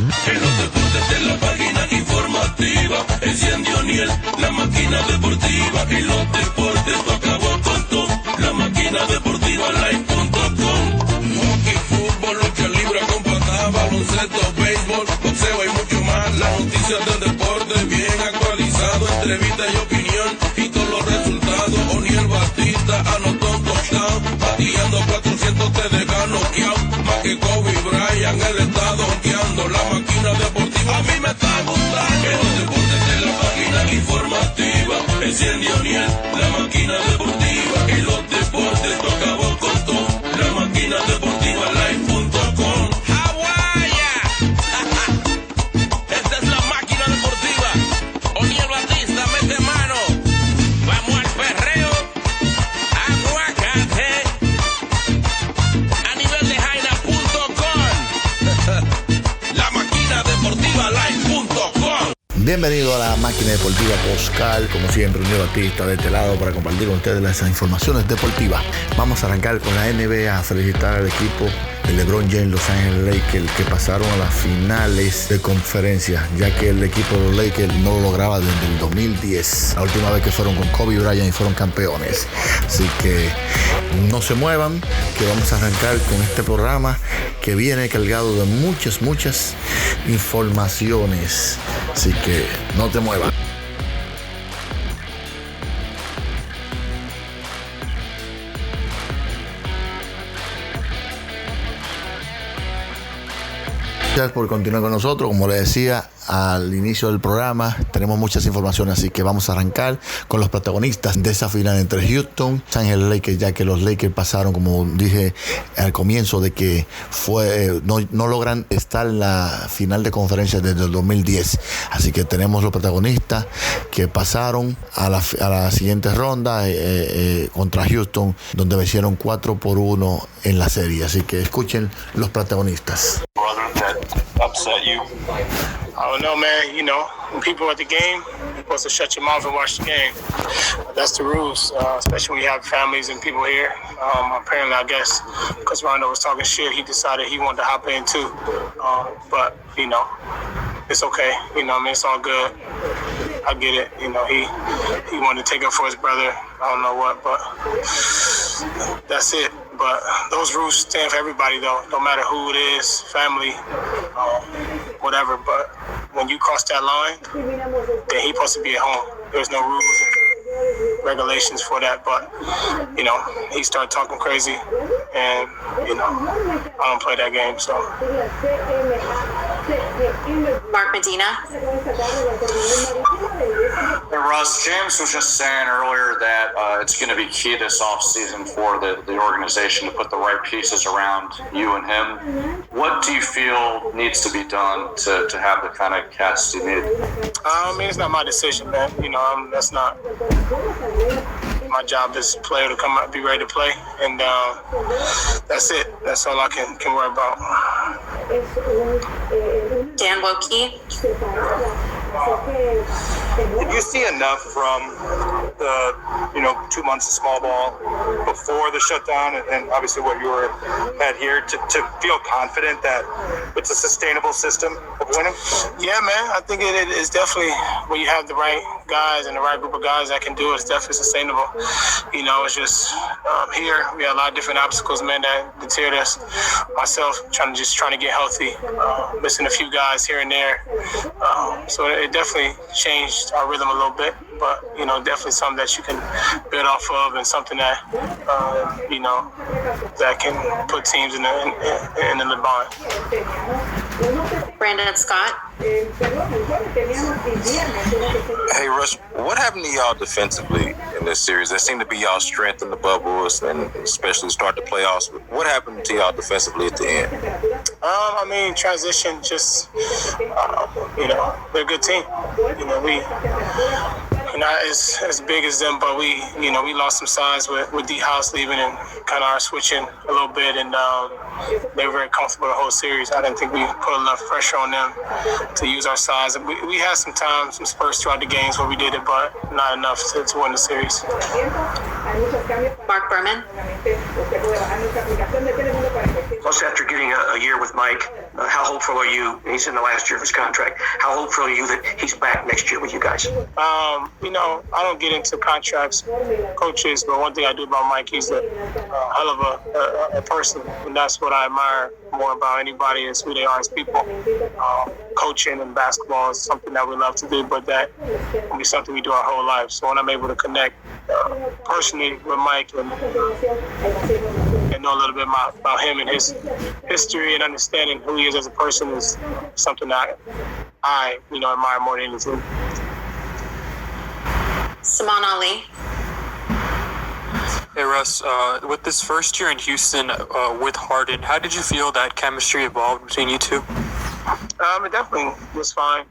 En los deportes de la página informativa, enciende O'Neill, la máquina deportiva. Y los deportes tú acabó con todo, LaMakinaDeportivaLive.com. Hockey, fútbol, lucha libre con patada, baloncesto, béisbol, boxeo y mucho más. Las noticias del deporte bien actualizado, entrevista y opinión y todos los resultados. O'Neill Batista anotó un touchdown, bateando 400 te deja noqueado. Más que Kobe Bryant, él está donkeando. La máquina deportiva a mí me está gustando. En los deportes de la página informativa, enciende O'Neill, la máquina deportiva. Y los deportes tú acabó con todo, LaMakinaDeportivaLive.com. ¡Hawaii! Esta es la máquina deportiva. O'Neill Batista, mete mano. Vamos al perreo. Aguacate. A nivel de Jaina.com. LaMakinaDeportivaLive.com. Bienvenido a la Máquina Deportiva Pod Cast, como siempre, O'Neill Batista de este lado para compartir con ustedes las informaciones deportivas. Vamos a arrancar con la NBA, a felicitar al equipo de LeBron James, Los Ángeles Lakers, que pasaron a las finales de conferencia, ya que el equipo de los Lakers no lo lograba desde el 2010, la última vez que fueron con Kobe Bryant y fueron campeones. Así que no se muevan, que vamos a arrancar con este programa que viene cargado de muchas informaciones. Así que no te muevas. Gracias por continuar con nosotros. Como les decía al inicio del programa, tenemos muchas informaciones, así que vamos a arrancar con los protagonistas de esa final entre Houston y Los Ángeles Lakers, ya que los Lakers pasaron, como dije al comienzo, de que no logran estar en la final de conferencia desde el 2010. Así que tenemos los protagonistas que pasaron a la siguiente ronda contra Houston, donde vencieron 4-1 en la serie. Así que escuchen los protagonistas. Upset you? I don't know, man. You know, when people at the game, you're supposed to shut your mouth and watch the game. That's the rules, especially when you have families and people here. Apparently, I guess, because Rondo was talking shit, he decided he wanted to hop in too. But, you know, it's okay. You know, I mean, it's all good. I get it. You know, he wanted to take up for his brother. I don't know what, but that's it. But those rules stand for everybody, though. No matter who it is, family, whatever. But when you cross that line, then he's supposed to be at home. There's no rules, regulations for that. But, you know, he started talking crazy, and, you know, I don't play that game, so. Mark Medina. Hey, Russ, James was just saying earlier that it's going to be key this offseason for the organization to put the right pieces around you and him. What do you feel needs to be done to have the kind of cast you need? I mean, it's not my decision, man. You know, that's not my job as a player to come out, be ready to play, and that's it. That's all I can worry about. Dan Wokey. Did you see enough from the 2 months of small ball before the shutdown and obviously what you had here to feel confident that it's a sustainable system of winning? Yeah, man. I think it is definitely, when you have the right guys and the right group of guys that can do it, it's definitely sustainable. You know, it's just here we had a lot of different obstacles, man, that deterred us. Myself trying to get healthy, missing a few guys here and there. So it definitely changed our rhythm a little bit, but, you know, definitely something that you can build off of and something that, you know, that can put teams in the bind. Brandon Scott. Hey, Russ, what happened to y'all defensively in this series? That seemed to be y'all's strength in the bubbles and especially start the playoffs. What happened to y'all defensively at the end? I mean, transition, just, you know, they're a good team. You know, we're not as big as them, but we lost some size with D House leaving and kind of our switching a little bit, and they were very comfortable the whole series. I didn't think we put enough pressure on them to use our size. We had some spurts throughout the games where we did it, but not enough to win the series. Mark Berman. Plus, after getting a year with Mike, how hopeful are you? He's in the last year of his contract. How hopeful are you that he's back next year with you guys? I don't get into contracts, coaches, but one thing I do about Mike, he's a hell of a person, and that's what I admire more about anybody is who they are as people. Coaching and basketball is something that we love to do, but that will be something we do our whole life. So when I'm able to connect personally with Mike and know a little bit about him and his history and understanding who he is as a person is something that I admire more than anything. Simone Ali. Hey Russ, with this first year in Houston with Harden, how did you feel that chemistry evolved between you two? It definitely was fine.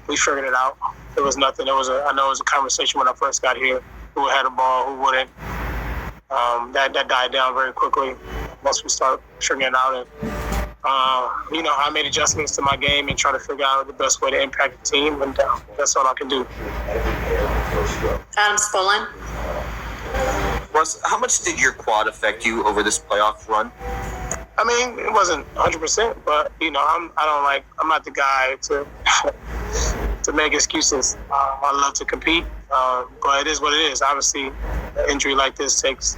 We figured it out. It was nothing. I know it was a conversation when I first got here. Who had a ball, who wouldn't. That died down very quickly once we started figuring it out. And I made adjustments to my game and try to figure out the best way to impact the team, and that's all I can do. Adam Spolin. Russ, how much did your quad affect you over this playoff run? I mean, it wasn't 100%, but I'm not the guy to to make excuses. I love to compete, but it is what it is. Obviously, an injury like this takes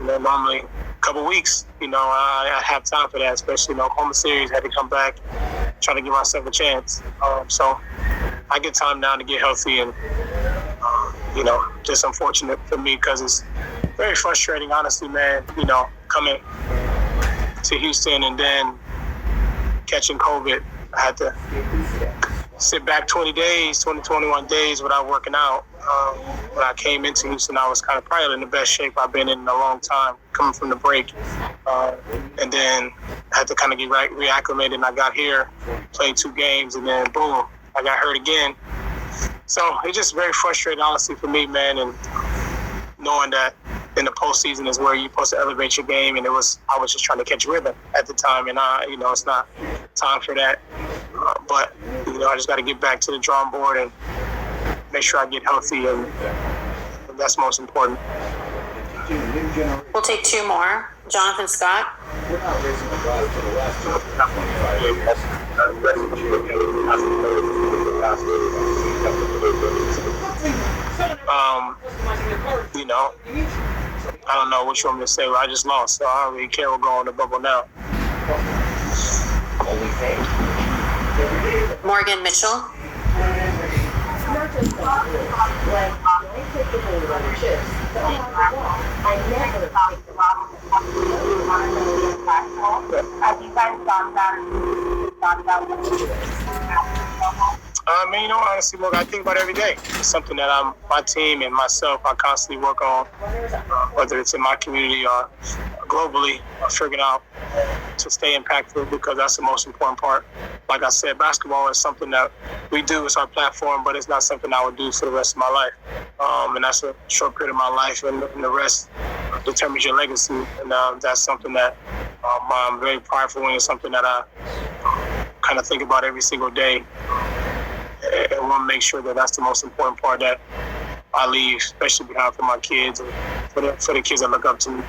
normally a couple weeks. I have time for that, especially Oklahoma series. Had to come back, try to give myself a chance. So I get time now to get healthy, and just unfortunate for me because it's very frustrating, honestly, man. Coming to Houston and then catching COVID, I had to sit back 21 days without working out. When I came into Houston, I was kind of probably in the best shape I've been in a long time, coming from the break. And then I had to kind of get reacclimated, and I got here, played 2 games, and then boom, I got hurt again. So it's just very frustrating, honestly, for me, man, and knowing that in the postseason is where you're supposed to elevate your game, and I was just trying to catch rhythm at the time, and it's not time for that. But I just got to get back to the drawing board and make sure I get healthy, and that's most important. We'll take 2 more. Jonathan Scott. I don't know what you want me to say, but I just lost, so I don't really care what going on the bubble now. Morgan Mitchell. Honestly, look, I think about it every day. It's something that my team and myself, I constantly work on, whether it's in my community or globally, figuring out to stay impactful, because that's the most important part. Like I said, basketball is something that we do. It's our platform, but it's not something I would do for the rest of my life. And that's a short period of my life, and the rest determines your legacy. And that's something that I'm very prideful in. It's something that I kind of think about every single day. And want to make sure that that's the most important part that I leave, especially behind for my kids and for the kids that look up to me.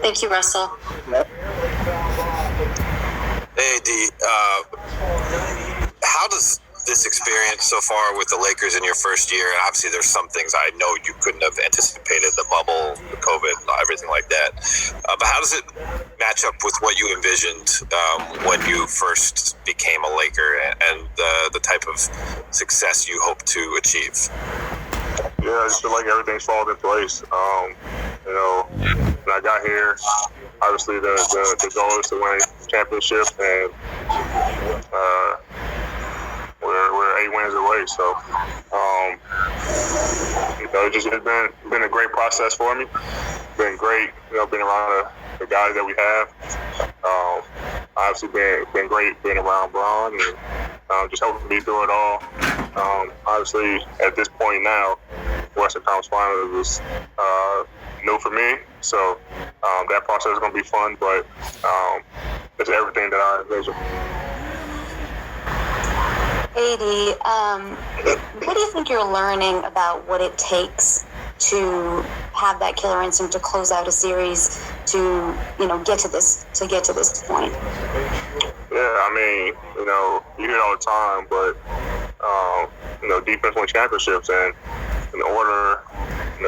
Thank you, Russell. Hey, D. How does this experience so far with the Lakers in your first year, and obviously there's some things I know you couldn't have anticipated, the bubble, the COVID, everything like that, but how does it match up with what you envisioned when you first became a Laker and the type of success you hope to achieve? Yeah, I just feel like everything's falling in place. When I got here, obviously the goal is to win a championship, and we're 8 wins away. So, it's been a great process for me. Been great, being around the guys that we have. Obviously been great being around Bron, and just helping me through it all. Obviously, at this point now, Western Conference Finals is new for me, so that process is going to be fun, but it's everything that I envision. AD, what do you think you're learning about what it takes to have that killer instinct to close out a series to get to this point? Yeah, I mean, you hear it all the time, but defense wins championships, and in order,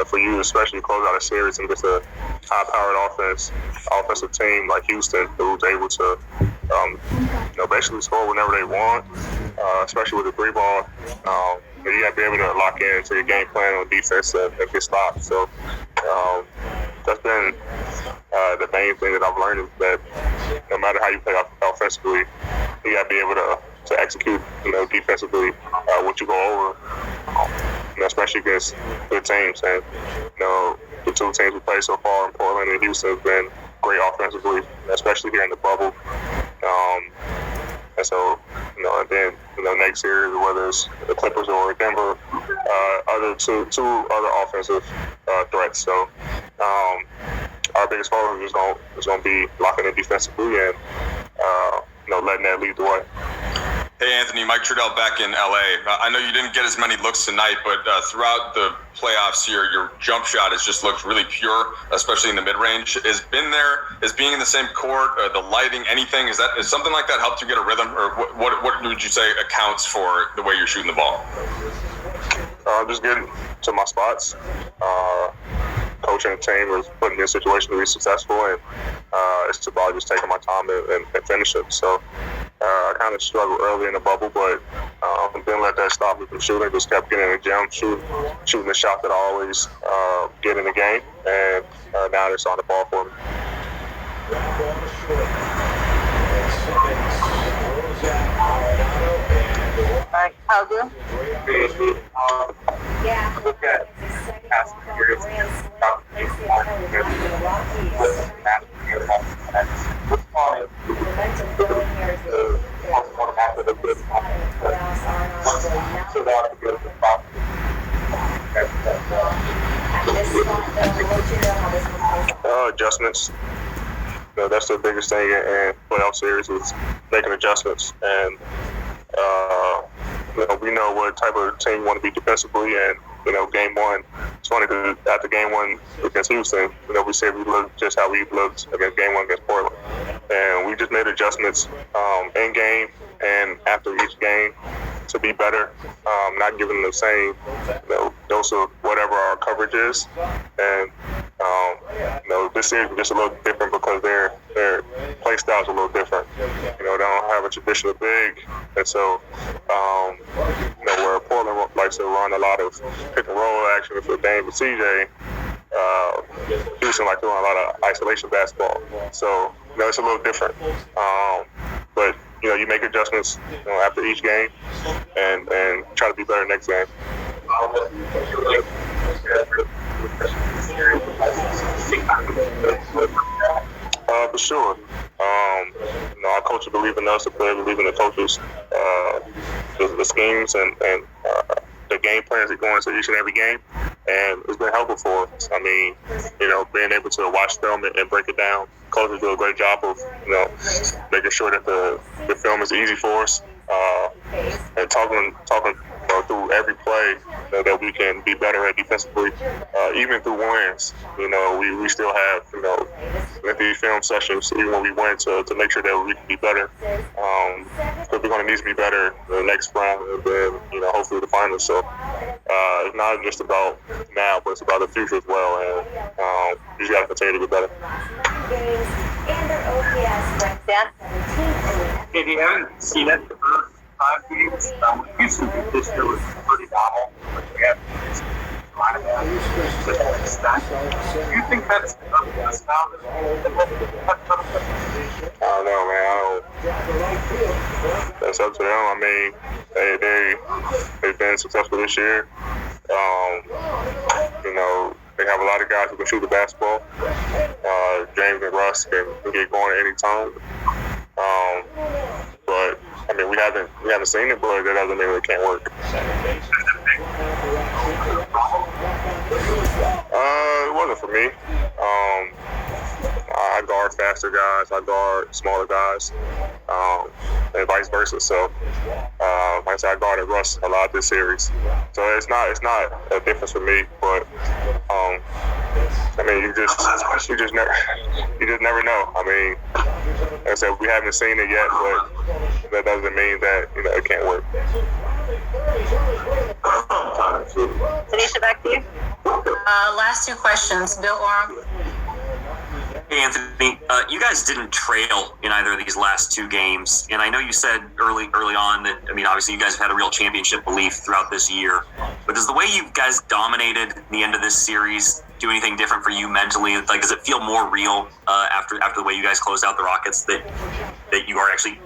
for you especially to close out a series against a high-powered offensive team like Houston, who's able to, basically score whenever they want, especially with the three ball. You got to be able to lock into your game plan on defense and get stopped. So that's been the main thing that I've learned, is that no matter how you play offensively, you got to be able to execute, defensively what you go over, especially against good teams. And the two teams we played so far in Portland and Houston have been great offensively, especially here in the bubble. And so, and then next series, whether it's the Clippers or Denver, two other offensive threats. So our biggest focus is going to be locking in defensively and letting that lead the way. Hey, Anthony, Mike Trudell back in LA. I know you didn't get as many looks tonight, but throughout the playoffs here, your jump shot has just looked really pure, especially in the mid-range. Is being in the same court, the lighting, anything, is something like that helped you get a rhythm? Or what would you say accounts for the way you're shooting the ball? Just getting to my spots. Coaching the team was putting me in a situation to be successful, and it's about just taking my time and finish it. So I kind of struggled early in the bubble, but didn't let that stop me from shooting. Just kept getting in the gym, shooting the shot that I always get in the game, and now it's on the ball for me. How do? Yeah. Look at past years. Adjustments. That's the biggest thing in playoff series, is making adjustments. And we know what type of team we want to be defensively, and game one. It's funny because after game one against Houston, we said we looked just how we looked against game one against Portland, and we just made adjustments in game and after each game to be better, not giving them the same dose of whatever our coverage is. And this series is just a little different because their play styles are a little different. They don't have a traditional big, and so where Portland likes to run a lot of pick and roll action for Dame and CJ, Houston like to run a lot of isolation basketball. So it's a little different. But you make adjustments after each game and try to be better next game. For sure. Our coaches believe in us, the players believe in the coaches, the schemes and the game plans that go into each and every game, and it's been helpful for us. I mean, being able to watch film and break it down. Coaches do a great job of, making sure that the film is easy for us, and talking through every play that we can be better at defensively, even through wins. We still have lengthy film sessions even when we win to make sure that we can be better. Because we're going to need to be better in the next round, and then hopefully the finals. So it's not just about now, but it's about the future as well. And you just got to continue to get better. If you haven't seen it, the first 5 games, Houston this year was pretty novel. We have a lot of do you think that's us now? I don't know, man. That's up to them. I mean, they've been successful this year. They have a lot of guys who can shoot the basketball. James and Russ can get going at any time. But I mean, we haven't seen it, but that doesn't mean it can't work. It wasn't for me. I guard faster guys, I guard smaller guys, and vice versa. So, like I said, I guarded Russ a lot this series. So it's not a difference for me, but I mean, you just never know. I mean, like I said, we haven't seen it yet, but that doesn't mean that it can't work. Tanisha, back to you. Last two questions. Bill Oram. Hey, Anthony, you guys didn't trail in either of these last two games, and I know you said early on that, I mean, obviously you guys have had a real championship belief throughout this year, but does the way you guys dominated the end of this series do anything different for you mentally? Like, does it feel more real after the way you guys closed out the Rockets that you are actually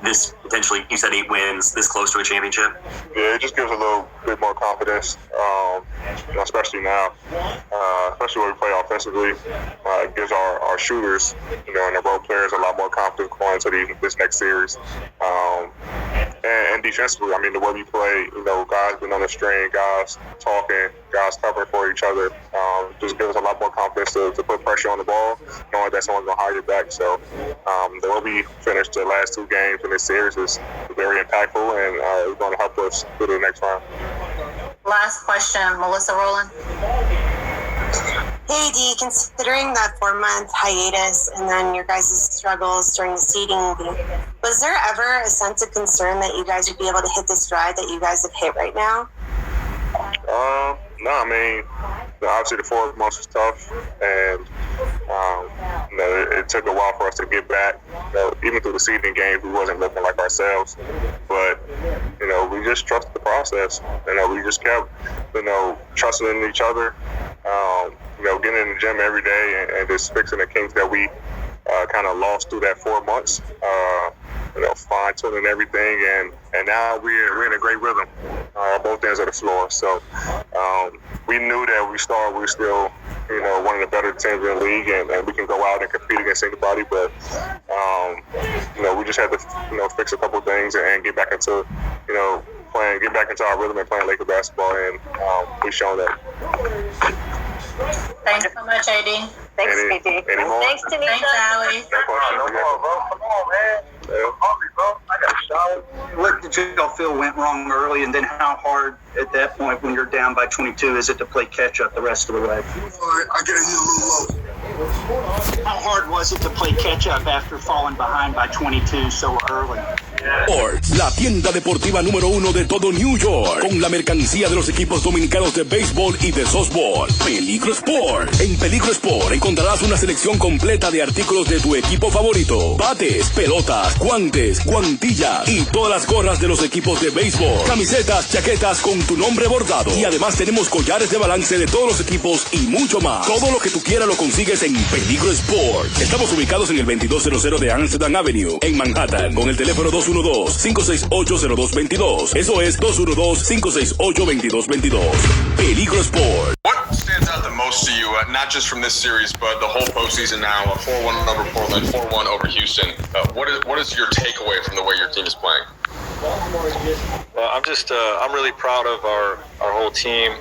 this potentially, you said 8 wins, this close to a championship? Yeah, it just gives a little bit more confidence, especially now, especially when we play offensively. It gives our shooters, and our role players a lot more confidence going into this next series. And defensively, I mean, the way we play, guys been on the string, guys talking, guys covering for each other, just gives us a lot more confidence to put pressure on the ball, knowing that someone's going to hire your back. So the way we finished the last 2 games in this series is very impactful, and it's going to help us through the next round. Last question, Melissa Rowland. Hey, D, considering that 4-month hiatus and then your guys' struggles during the seeding, was there ever a sense of concern that you guys would be able to hit the stride that you guys have hit right now? No, I mean, obviously the 4 months was tough, and it took a while for us to get back. Even through the seeding games, we wasn't looking like ourselves, but we just trusted the process. We just kept trusting in each other. Getting in the gym every day and just fixing the kinks that we kind of lost through that 4 months. Fine-tuning everything, and now we're in a great rhythm on both ends of the floor. So we knew that we were still one of the better teams in the league, and we can go out and compete against anybody. But we just had to fix a couple of things and get back into get back into our rhythm and playing Laker basketball, and we've shown that. Thanks so much, AD. Thanks, PT. Thanks, Tanisha. Thanks, Allie. Come on, man. I got a shower. What did you feel went wrong early, and then how hard at that point when you're down by 22 is it to play catch up the rest of the way? Sorry, I get a little low. How hard was it to play catch up after falling behind by 22 so early? Sports, la tienda deportiva número 1 de todo New York, con la mercancía de los equipos dominicanos de béisbol y de softball. Peligro Sport. En Peligro Sport encontrarás una selección completa de artículos de tu equipo favorito: bates, pelotas, guantes, guantillas y todas las gorras de los equipos de béisbol, camisetas, chaquetas con tu nombre bordado, y además tenemos collares de balance de todos los equipos y mucho más. Todo lo que tú quieras lo consigues en Peligro Sport. Estamos ubicados en el 2200 de Amsterdam Avenue, en Manhattan, con el teléfono 212-568-0222. Eso es 212-568-2222. Peligro Sport. What stands out the most to you, not just from this series, but the whole postseason now, 4-1 over Portland, 4-1 over Houston? What is your takeaway from the way your team is playing? Well, I'm really proud of our whole team,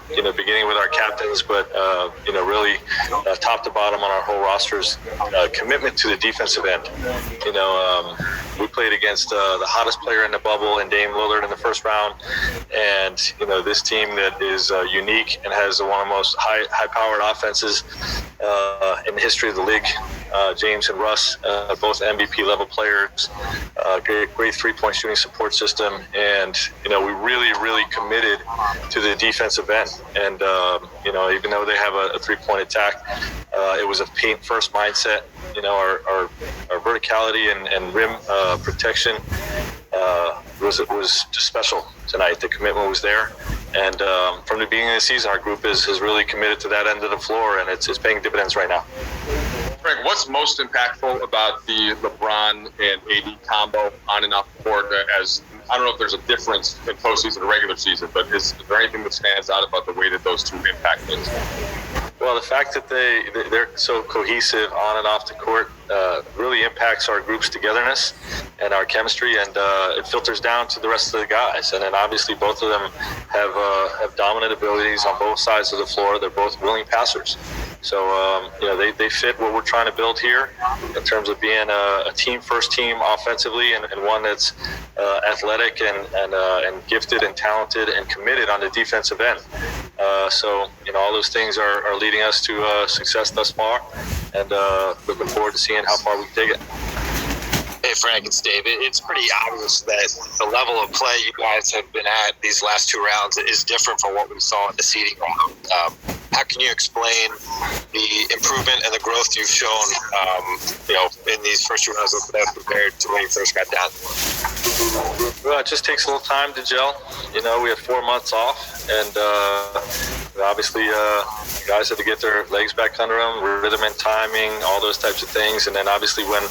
beginning with our captains, but, really top to bottom on our whole roster's commitment to the defensive end. We played against the hottest player in the bubble in Dame Lillard in the first round. And, this team that is unique and has one of the most high-powered offenses in the history of the league. James and Russ, both MVP-level players, great three-point shooting support system, and we really committed to the defensive end. And even though they have a three-point attack, it was a paint-first mindset. Our verticality and rim protection was just special tonight. The commitment was there, and from the beginning of the season, our group is really committed to that end of the floor, and it's paying dividends right now. Frank, what's most impactful about the LeBron and AD combo on and off the court? As I don't know if there's a difference in postseason and regular season, but is there anything that stands out about the way that those two impact things? Well, the fact that they're so cohesive on and off the court really impacts our group's togetherness and our chemistry, and it filters down to the rest of the guys. And then obviously both of them have dominant abilities on both sides of the floor. They're both willing passers. So, they fit what we're trying to build here in terms of being a team, first team offensively, and one that's athletic and gifted and talented and committed on the defensive end. So, all those things are leading us to success thus far, and looking forward to seeing how far we can take it. Hey, Frank, it's Dave. It's pretty obvious that the level of play you guys have been at these last 2 rounds is different from what we saw in the seeding round. How can you explain the improvement and the growth you've shown, in these first 2 rounds compared to when you first got down? Well, it just takes a little time to gel. We had 4 months off, and obviously guys had to get their legs back under them, rhythm and timing, all those types of things. And then obviously when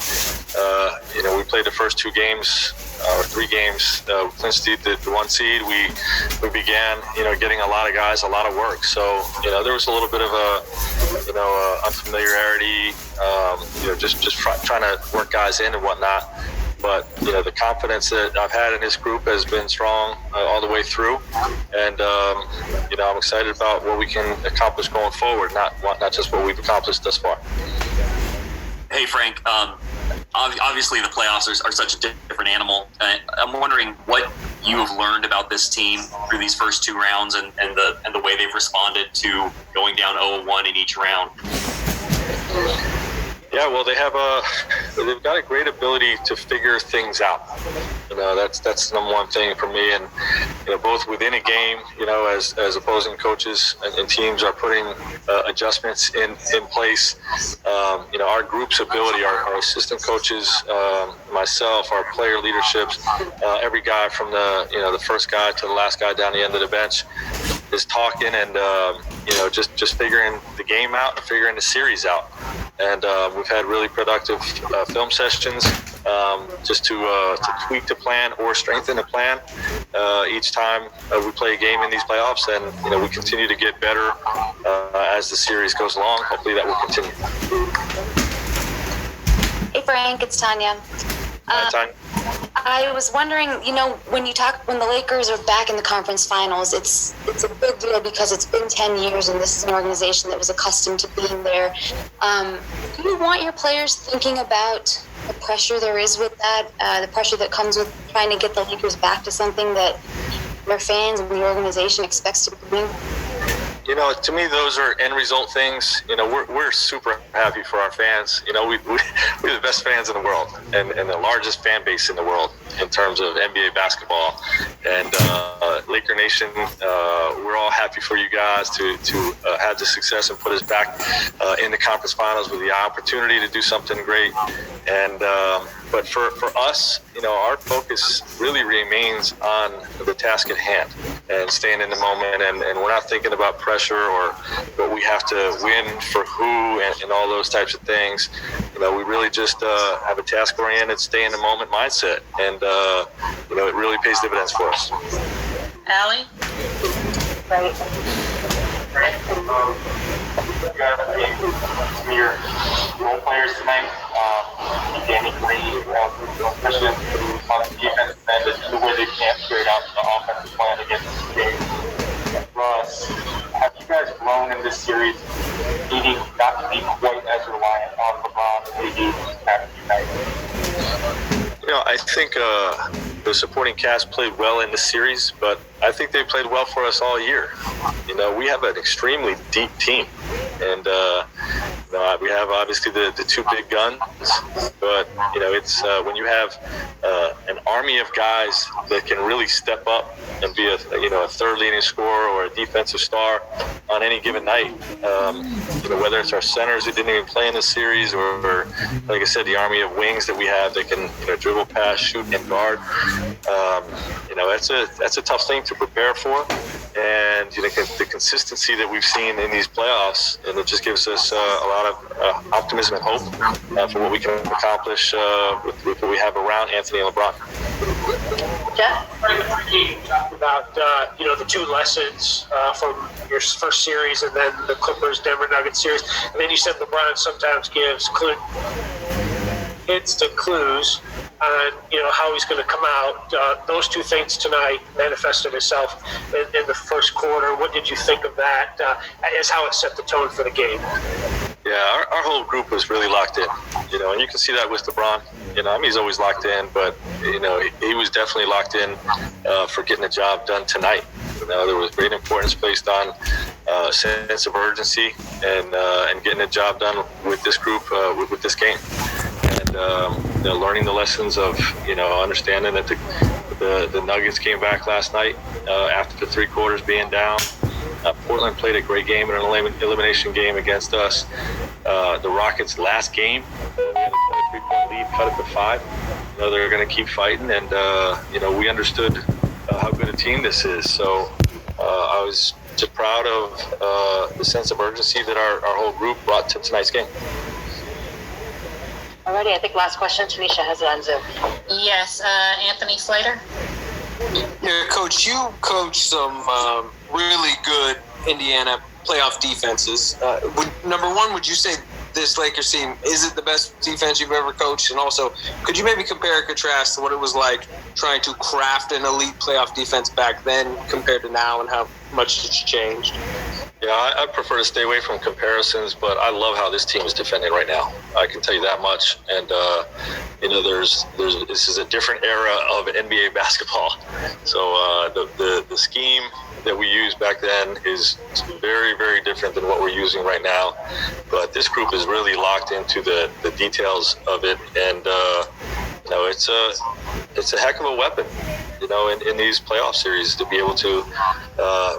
we played the first 2 games or 3 games, we clinched the 1 seed, we began getting a lot of guys a lot of work. So there was a little bit of unfamiliarity, just trying to work guys in and whatnot. But the confidence that I've had in this group has been strong all the way through, and I'm excited about what we can accomplish going forward, not just what we've accomplished thus far. Hey, Frank. Obviously, the playoffs are such a different animal. I'm wondering what you have learned about this team through these first 2 rounds, and the way they've responded to going down 0-1 in each round. Yeah, well, they've got a great ability to figure things out. That's the number one thing for me. And both within a game, as opposing coaches and teams are putting adjustments in place. Our group's ability, our assistant coaches, myself, our player leaderships, every guy from the first guy to the last guy down the end of the bench is talking and just figuring the game out and figuring the series out. And we've had really productive film sessions just to tweak the plan or strengthen the plan each time we play a game in these playoffs. And we continue to get better as the series goes along. Hopefully that will continue. Hey Frank, it's Tanya. Hi, Tanya. I was wondering, when the Lakers are back in the conference finals, it's a big deal because it's been 10 years and this is an organization that was accustomed to being there. Do you want your players thinking about the pressure there is with that, the pressure that comes with trying to get the Lakers back to something that their fans and the organization expects to be doing? To me, those are end result things. We're super happy for our fans. We're the best fans in the world and the largest fan base in the world in terms of NBA basketball. And Laker Nation, we're all happy for you guys to have the success and put us back in the conference finals with the opportunity to do something great. And but for us, our focus really remains on the task at hand and staying in the moment. And we're not thinking about pressure or what we have to win for who and all those types of things. We really just have a task-oriented, stay in the moment mindset. And, it really pays dividends for us. Allie? Right. You guys have some of your role players tonight. Danny Green, especially on the defense end, the way they can't carry out the offensive plan against Dave. Russ, have you guys grown in this series, needing not to be quite as reliant on LeBron and AD having unite? I think the supporting cast played well in the series, but I think they played well for us all year. We have an extremely deep team, and we have obviously the 2 big guns, but it's when you have an army of guys that can really step up and be a third leading scorer or a defensive star on any given night. Whether it's our centers who didn't even play in the series, or like I said, the army of wings that we have that can dribble, pass, shoot, and guard. That's a tough thing to prepare for, and the consistency that we've seen in these playoffs, and it just gives us a lot of optimism and hope for what we can accomplish with what we have around Anthony and LeBron. Jeff? You talked about the 2 lessons from your first series and then the Clippers Denver Nuggets series, and then you said LeBron sometimes gives hints and clues on how he's going to come out. Those two things tonight manifested itself in the first quarter. What did you think of that as how it set the tone for the game? Yeah, our whole group was really locked in, and you can see that with LeBron. He's always locked in, but, he was definitely locked in for getting the job done tonight. There was great importance placed on sense of urgency and getting the job done with this group, with this game. And, learning the lessons of, understanding that the Nuggets came back last night after the 3 quarters being down. Portland played a great game in an elimination game against us. The Rockets' last game, we had a 23-point lead, cut it to 5. They're going to keep fighting, and we understood how good a team this is. So I was just proud of the sense of urgency that our whole group brought to tonight's game. Alrighty, I think last question, Tanisha has it on Zoom. Yes, Anthony Slater. Yeah, Coach, you coach some really good Indiana playoff defenses. Number one, would you say this Lakers team, is it the best defense you've ever coached? And also, could you maybe compare and contrast to what it was like trying to craft an elite playoff defense back then compared to now, and how much it's changed? Yeah, I prefer to stay away from comparisons, but I love how this team is defending right now. I can tell you that much. And this is a different era of NBA basketball. So the scheme that we used back then is very, very different than what we're using right now. But this group is really locked into the details of it, and it's a heck of a weapon, in these playoff series, to be able to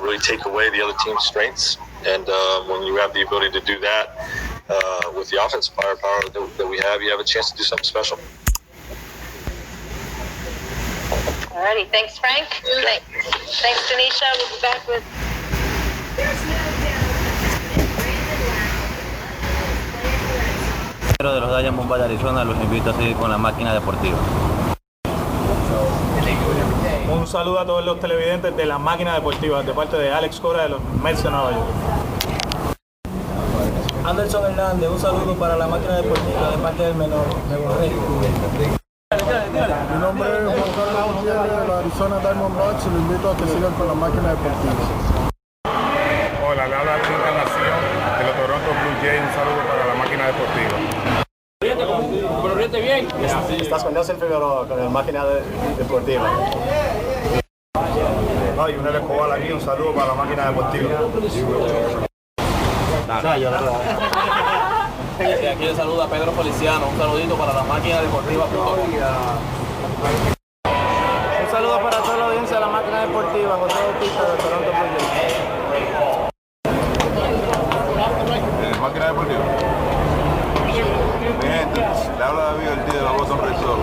really take away the other team's strengths. And when you have the ability to do that with the offensive firepower that we have, you have a chance to do something special. Alrighty, thanks, Frank. Thanks, Tanisha. We'll be back with... De los Diamond de Arizona, los invito a seguir con la máquina deportiva. Un saludo a todos los televidentes de la máquina deportiva de parte de Alex Cora de los Mets de Nueva York. Anderson Hernández, un saludo para la máquina deportiva de parte del menor de Borrego. Mi nombre es Juan Carlos Gutiérrez de los Arizona Diamondbacks y lo invito a que sigan con la máquina deportiva. Hola, le habla la Encarnación de los Toronto Blue Jays. Un saludo para la máquina deportiva. Pero ríete bien. Estás con Nelson Figueroa con la máquina deportiva. No, y un Escobar aquí, un saludo para la máquina deportiva. Aquí le saluda a Pedro Feliciano, un saludito para la máquina deportiva. Un saludo para toda la audiencia de la máquina deportiva, José Bautista de Toronto Blue Jays. Máquina deportiva. Mi gente, le habla David Ortiz de la Boston Red Sox.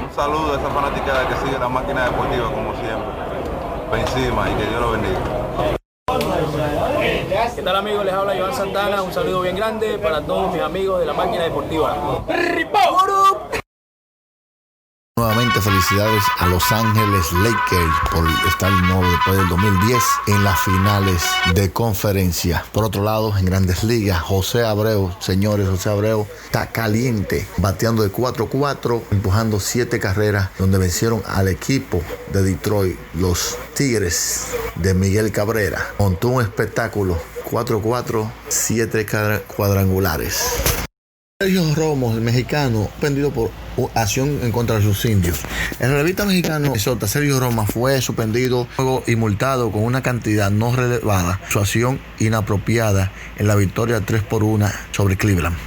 Un saludo a esa fanaticada que sigue la máquina deportiva como siempre. Para encima y que Dios lo bendiga. ¿Qué tal, amigos? Les habla Joan Santana. Un saludo bien grande para todos mis amigos de la máquina deportiva. Nuevamente felicidades a Los Ángeles Lakers por estar nuevo después del 2010 en las finales de conferencia. Por otro lado, en Grandes Ligas, José Abreu, señores, José Abreu está caliente, bateando de 4-4, empujando 7 carreras, donde vencieron al equipo de Detroit, los Tigres de Miguel Cabrera. Montó un espectáculo, 4-4, 7 cuadrangulares. Sergio Romo, el mexicano, suspendido por acción en contra de sus indios. El relevista mexicano Minnesota, Sergio Romo, fue suspendido y multado con una cantidad no relevada, su acción inapropiada en la victoria 3-1 sobre Cleveland.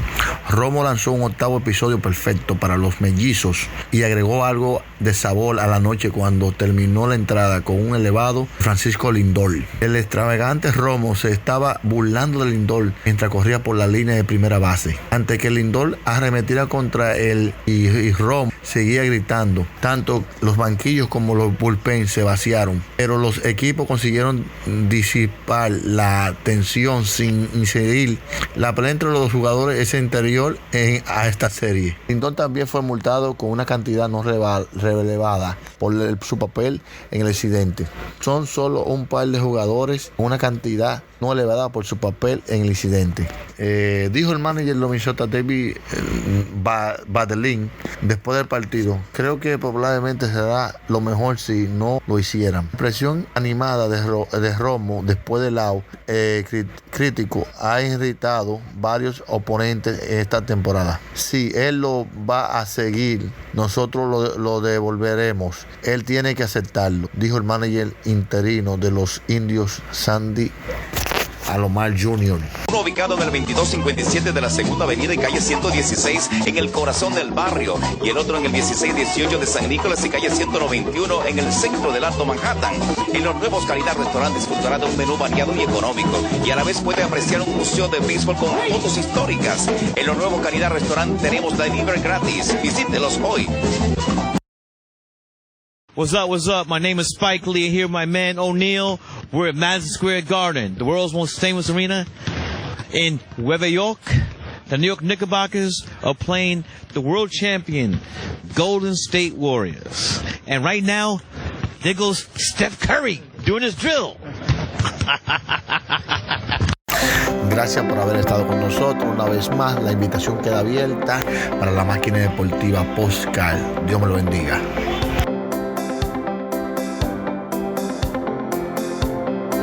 Romo lanzó un octavo episodio perfecto para los mellizos y agregó algo de sabor a la noche cuando terminó la entrada con un elevado Francisco Lindor. El extravagante Romo se estaba burlando de Lindor mientras corría por la línea de primera base. Antes que Lindor arremetiera contra él y Romo seguía gritando. Tanto los banquillos como los bullpen se vaciaron, pero los equipos consiguieron disipar la tensión sin incidir. La pelea entre los jugadores ese interior anterior a esta serie. Lindor también fue multado con una cantidad no relevada por su papel en el incidente. Son solo un par de jugadores con una cantidad no elevada por su papel en el incidente. Dijo el manager de los Minnesota, David Badelin, después del partido: creo que probablemente será lo mejor si no lo hicieran. La presión animada de Romo después del out crítico ha irritado varios oponentes esta temporada. Si él lo va a seguir, nosotros lo devolveremos. Él tiene que aceptarlo, dijo el manager interino de los Indios, Sandy Alomar Jr. Uno ubicado en el 2257 de la Segunda Avenida y calle 116 en el corazón del barrio, y el otro en el 1618 de San Nicolás y calle 191 en el centro del Alto Manhattan. En los nuevos Calidad Restaurant disfrutará de un menú variado y económico, y a la vez puede apreciar un museo de béisbol con fotos históricas. En los nuevos Calidad Restaurant tenemos delivery gratis. Visítelos hoy. What's up? My name is Spike Lee, here with my man O'Neal. We're at Madison Square Garden, the world's most famous arena in Nueva York. The New York Knickerbockers are playing the world champion Golden State Warriors. And right now, there goes Steph Curry doing his drill. Gracias por haber estado con nosotros una vez más. La invitación queda abierta para la Máquina Deportiva Pod Cast. Dios me lo bendiga.